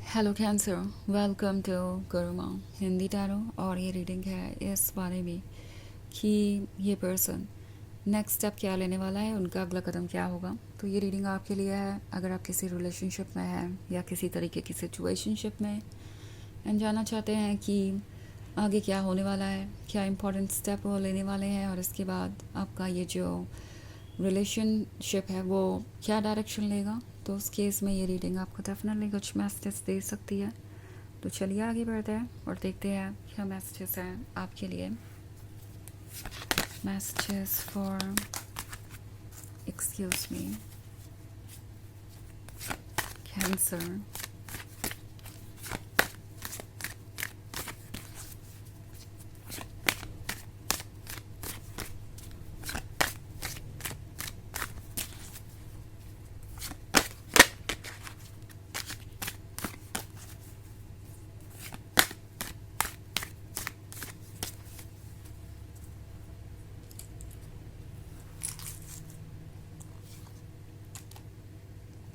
Hello cancer, welcome to Gurumaa Hindi tarot. और ये reading है इस बारे में कि ये पर्सन नेक्स्ट स्टेप क्या लेने वाला है, उनका अगला कदम क्या होगा। तो ये रीडिंग आपके लिए है अगर आप किसी रिलेशनशिप में हैं या किसी तरीके की सिचुएशनशिप में एंड जानना चाहते हैं कि आगे क्या होने वाला है, क्या इंपॉर्टेंट स्टेप वो लेने वाले हैं और इसके बाद आपका ये जो रिलेशनशिप है वो क्या डायरेक्शन लेगा। तो उस केस में ये रीडिंग आपको डेफिनेटली कुछ मैसेजेस दे सकती है। तो चलिए आगे बढ़ते हैं और देखते हैं क्या मैसेजेस हैं आपके लिए। Messages for excuse me cancer.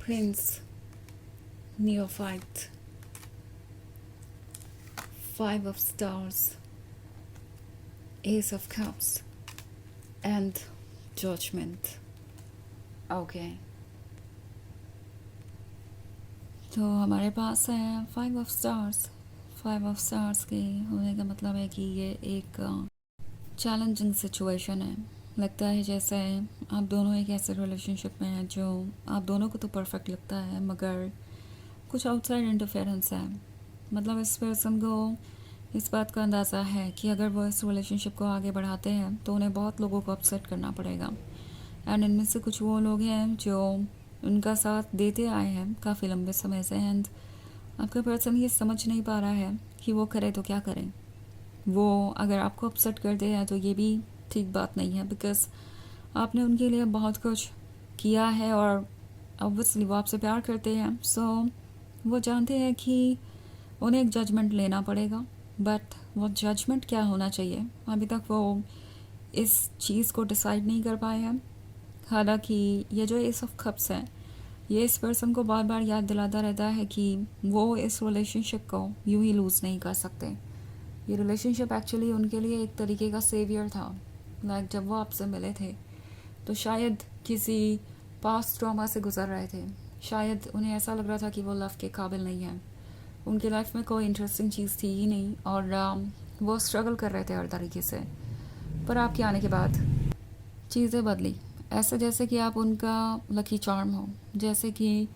Prince, neophyte, 5 of Stars, Ace of Cups and Judgment। Okay, तो हमारे पास है 5 of Stars। 5 of Stars के होने का मतलब है कि ये एक चैलेंजिंग सिचुएशन है। लगता है जैसे आप दोनों एक ऐसे रिलेशनशिप में हैं जो आप दोनों को तो परफेक्ट लगता है मगर कुछ आउटसाइड इंटरफेरेंस है। मतलब इस पर्सन को इस बात का अंदाज़ा है कि अगर वो इस रिलेशनशिप को आगे बढ़ाते हैं तो उन्हें बहुत लोगों को अपसेट करना पड़ेगा। एंड इनमें से कुछ वो लोग हैं जो उनका साथ देते आए हैं काफ़ी लंबे समय से। एंड आपका पर्सन ये समझ नहीं पा रहा है कि वो करे तो क्या करें। वो अगर आपको अपसेट कर दे है तो ये भी ठीक बात नहीं है, बिकॉज आपने उनके लिए बहुत कुछ किया है और ऑब्वियसली वो आपसे प्यार करते हैं। सो वो जानते हैं कि उन्हें एक जजमेंट लेना पड़ेगा, बट वो जजमेंट क्या होना चाहिए अभी तक वो इस चीज़ को डिसाइड नहीं कर पाए हैं। हालांकि ये जो एस ऑफ कप्स है ये इस पर्सन को बार बार याद दिलाता रहता है कि वो इस रिलेशनशिप को यूं ही लूज़ नहीं कर सकते। ये रिलेशनशिप एक्चुअली उनके लिए एक तरीके का सेवियर था। लाइक जब वो आपसे मिले थे तो शायद किसी पास्ट ट्रॉमा से गुजर रहे थे। शायद उन्हें ऐसा लग रहा था कि वो लव के काबिल नहीं है, उनकी लाइफ में कोई इंटरेस्टिंग चीज़ थी ही नहीं और वो स्ट्रगल कर रहे थे हर तरीके से। पर आपके आने के बाद चीज़ें बदली, ऐसे जैसे कि आप उनका लकी चार्म हो, जैसे कि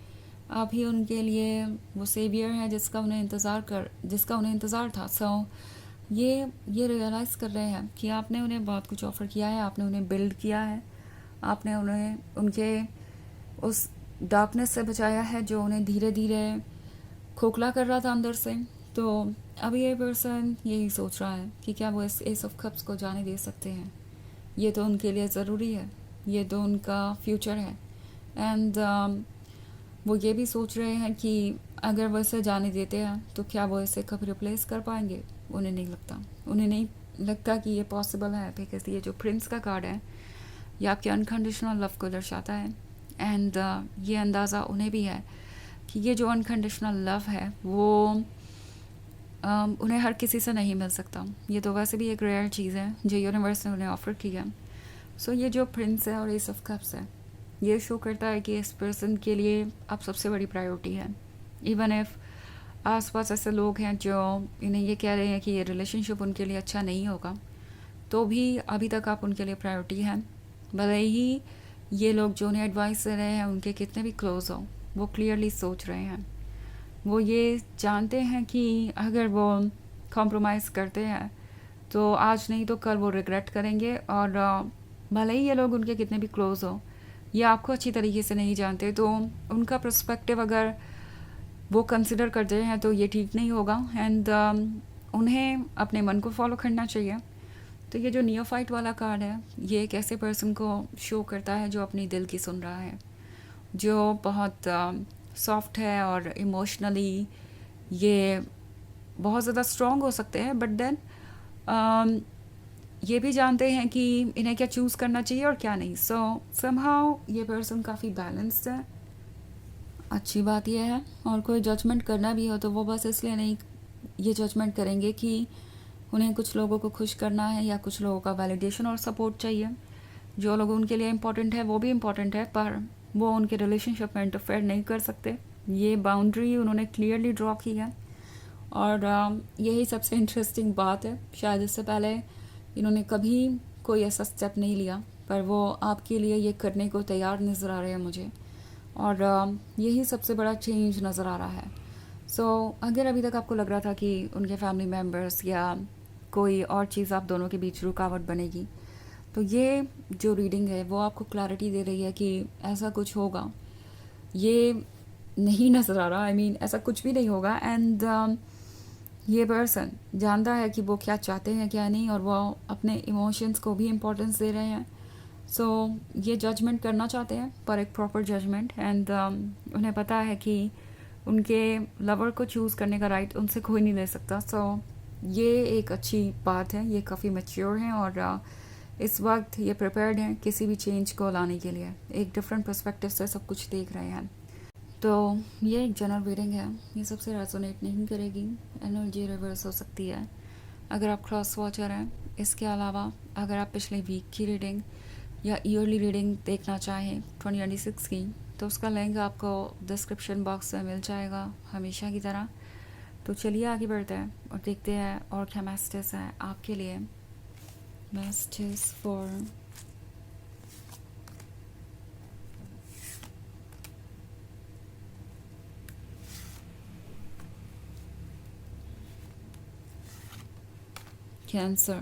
आप ही उनके लिए वो सेवियर हैं जिसका उन्हें इंतज़ार था। सो ये रियलाइज़ कर रहे हैं कि आपने उन्हें बहुत कुछ ऑफ़र किया है, आपने उन्हें बिल्ड किया है, आपने उन्हें उनके उस डार्कनेस से बचाया है जो उन्हें धीरे धीरे खोखला कर रहा था अंदर से। तो अब ये पर्सन यही सोच रहा है कि क्या वो इस एस ऑफ कप्स को जाने दे सकते हैं। ये तो उनके लिए ज़रूरी है, ये तो उनका फ्यूचर है। एंड वो ये भी सोच रहे हैं कि अगर वो इसे जाने देते हैं तो क्या वो इसे कभी रिप्लेस कर पाएंगे। उन्हें नहीं लगता कि ये पॉसिबल है, बिकॉज ये जो प्रिंस का कार्ड है ये आपके अनकंडीशनल लव को दर्शाता है। एंड ये अंदाज़ा उन्हें भी है कि ये जो अनकंडीशनल लव है वो उन्हें हर किसी से नहीं मिल सकता। ये तो वैसे भी एक रेयर चीज़ है जो यूनिवर्स ने उन्हें ऑफ़र किया। सो ये जो प्रिंस है और एस ऑफ कप्स है ये शो करता है कि इस पर्सन के लिए आप सबसे बड़ी प्रायोरिटी है। इवन इफ़ आसपास ऐसे लोग हैं जो इन्हें ये कह रहे हैं कि ये रिलेशनशिप उनके लिए अच्छा नहीं होगा, तो भी अभी तक आप उनके लिए प्रायोरिटी हैं। भले ही ये लोग जो उन्हें एडवाइस दे रहे हैं उनके कितने भी क्लोज हो, वो क्लियरली सोच रहे हैं, वो ये जानते हैं कि अगर वो कॉम्प्रोमाइज़ करते हैं तो आज नहीं तो कल वो रिग्रेट करेंगे। और भले ही ये लोग उनके कितने भी क्लोज हो, ये आपको अच्छी तरीके से नहीं जानते, तो उनका पर्सपेक्टिव अगर वो कंसिडर करते हैं तो ये ठीक नहीं होगा। एंड उन्हें अपने मन को फॉलो करना चाहिए। तो ये जो नियोफाइट वाला कार्ड है ये एक ऐसे पर्सन को शो करता है जो अपनी दिल की सुन रहा है, जो बहुत सॉफ्ट है और इमोशनली ये बहुत ज़्यादा स्ट्रॉन्ग हो सकते हैं, बट देन ये भी जानते हैं कि इन्हें क्या चूज़ करना चाहिए और क्या नहीं। सो समहाउ ये पर्सन काफ़ी बैलेंस्ड है। अच्छी बात यह है, और कोई जजमेंट करना भी हो तो वो बस इसलिए नहीं ये जजमेंट करेंगे कि उन्हें कुछ लोगों को खुश करना है या कुछ लोगों का वैलिडेशन और सपोर्ट चाहिए। जो लोग उनके लिए इम्पोर्टेंट है वो भी इम्पोर्टेंट है, पर वो उनके रिलेशनशिप में इंटरफेयर नहीं कर सकते। ये बाउंड्री उन्होंने क्लियरली ड्रॉ की है, और यही सबसे इंटरेस्टिंग बात है। शायद इससे पहले इन्होंने कभी कोई ऐसा स्टेप नहीं लिया, पर वो आपके लिए ये करने को तैयार नज़र आ रहे हैं मुझे, और यही सबसे बड़ा चेंज नज़र आ रहा है। अगर अभी तक आपको लग रहा था कि उनके फैमिली मेम्बर्स या कोई और चीज़ आप दोनों के बीच रुकावट बनेगी, तो ये जो रीडिंग है वो आपको क्लैरिटी दे रही है कि ऐसा कुछ होगा। ये नहीं नज़र आ रहा, आई मीन ऐसा कुछ भी नहीं होगा। एंड ये पर्सन जानता है कि वो क्या चाहते हैं क्या नहीं, और वो अपने इमोशंस को भी इम्पोर्टेंस दे रहे हैं। ये जजमेंट करना चाहते हैं, पर एक प्रॉपर जजमेंट। एंड उन्हें पता है कि उनके लवर को चूज़ करने का राइट उनसे कोई नहीं ले सकता। ये एक अच्छी बात है, ये काफ़ी मैच्योर हैं, और इस वक्त ये प्रिपेयर्ड हैं किसी भी चेंज को लाने के लिए। एक डिफरेंट पर्सपेक्टिव से सब कुछ देख रहे हैं। तो ये एक जनरल रीडिंग है, ये सबसे रेजोनेट नहीं करेगी, एनर्जी रिवर्स हो सकती है अगर आप क्रॉस वॉचर हैं। इसके अलावा अगर आप पिछले वीक की रीडिंग या ईयरली रीडिंग देखना चाहें 2026 की, तो उसका लिंक आपको डिस्क्रिप्शन बॉक्स में मिल जाएगा हमेशा की तरह। तो चलिए आगे बढ़ते हैं और देखते हैं और क्या मैसेजेस हैं आपके लिए। Messages for Cancer,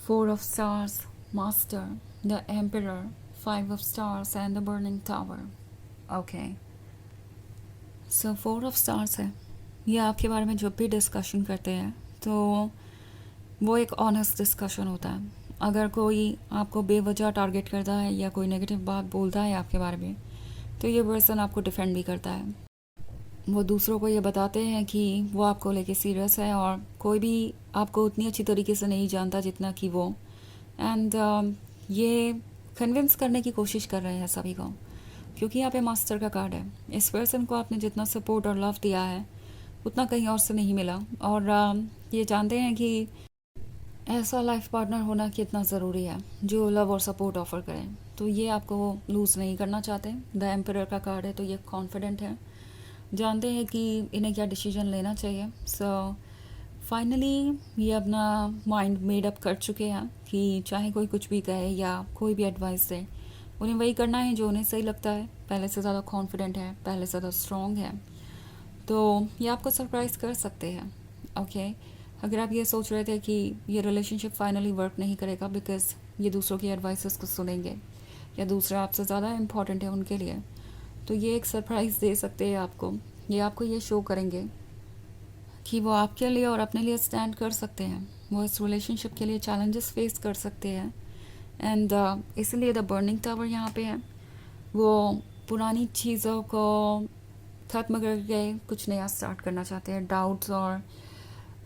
4 of Stars, Master, the Emperor, 5 of Stars and the Burning Tower. Okay. So 4 of Stars है। ये आपके बारे में जब भी डिस्कशन करते हैं तो वो एक ऑनेस्ट डिस्कशन होता है। अगर कोई आपको बेवजह टारगेट करता है या कोई नेगेटिव बात बोलता है आपके बारे में, तो ये पर्सन आपको डिफेंड भी करता है। वो दूसरों को ये बताते हैं कि वो आपको लेके सीरियस है, और कोई भी आपको उतनी अच्छी तरीके से नहीं जानता जितना कि वो। एंड ये कन्विंस करने की कोशिश कर रहे हैं सभी को, क्योंकि यहाँ पे मास्टर का कार्ड है। इस पर्सन को आपने जितना सपोर्ट और लव दिया है उतना कहीं और से नहीं मिला, और ये जानते हैं कि ऐसा लाइफ पार्टनर होना कितना ज़रूरी है जो लव और सपोर्ट ऑफ़र करें। तो ये आपको लूज़ नहीं करना चाहते। द एम्परर का कार्ड है, तो ये कॉन्फिडेंट है, जानते हैं कि इन्हें क्या डिसीजन लेना चाहिए। फाइनली ये अपना माइंड मेड अप कर चुके हैं कि चाहे कोई कुछ भी कहे या कोई भी एडवाइस दे, उन्हें वही करना है जो उन्हें सही लगता है। पहले से ज़्यादा कॉन्फिडेंट है, पहले से ज़्यादा स्ट्रॉन्ग है। तो ये आपको सरप्राइज़ कर सकते हैं। ओके, अगर आप ये सोच रहे थे कि ये रिलेशनशिप फाइनली वर्क नहीं करेगा बिकॉज ये दूसरों की एडवाइसेस को सुनेंगे या दूसरा आपसे ज़्यादा इम्पॉर्टेंट है उनके लिए, तो ये एक सरप्राइज़ दे सकते हैं आपको। ये आपको ये शो करेंगे कि वो आपके लिए और अपने लिए स्टैंड कर सकते हैं। वो इस रिलेशनशिप के लिए चैलेंजेस फेस कर सकते हैं। एंड इसलिए द बर्निंग टावर यहाँ पे है। वो पुरानी चीज़ों को ख़त्म करके कुछ नया स्टार्ट करना चाहते हैं। डाउट्स और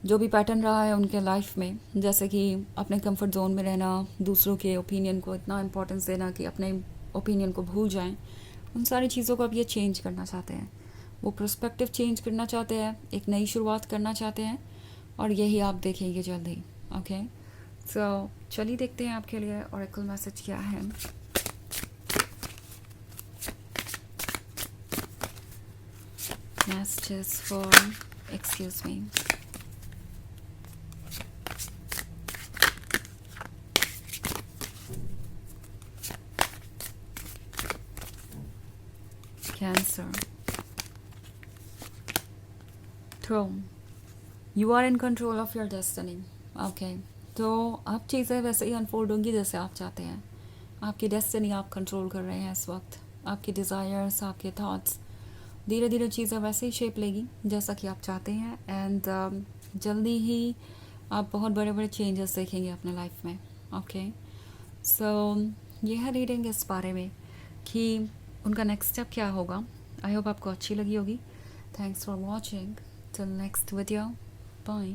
जो भी पैटर्न रहा है उनके लाइफ में, जैसे कि अपने कंफर्ट जोन में रहना, दूसरों के ओपिनियन को इतना इम्पोर्टेंस देना कि अपने ओपिनियन को भूल जाएं, उन सारी चीज़ों को अब ये चेंज करना चाहते हैं। वो पर्सपेक्टिव चेंज करना चाहते हैं, एक नई शुरुआत करना चाहते हैं, और यही आप देखेंगे जल्द ही। ओके, सो चलिए देखते हैं आपके लिए ओरेकल मैसेज क्या है। Messages for excuse me Cancer, Throne, you are in control of your destiny. Okay, तो अब चीज़ें वैसे ही अनफोल्ड होंगी जैसे आप चाहते हैं। आपकी डेस्टिनी आप कंट्रोल कर रहे हैं इस वक्त। आपके डिज़ायर्स, आपके थॉट्स, धीरे धीरे चीज़ें वैसे ही शेप लेगी जैसा कि आप चाहते हैं। एंड जल्दी ही आप बहुत बड़े बड़े चेंजेस देखेंगे अपने लाइफ में। ओके, सो यह है रीडिंग इस बारे में कि उनका नेक्स्ट स्टेप क्या होगा। आई होप आपको अच्छी लगी होगी। Thanks for watching. Till next video, bye.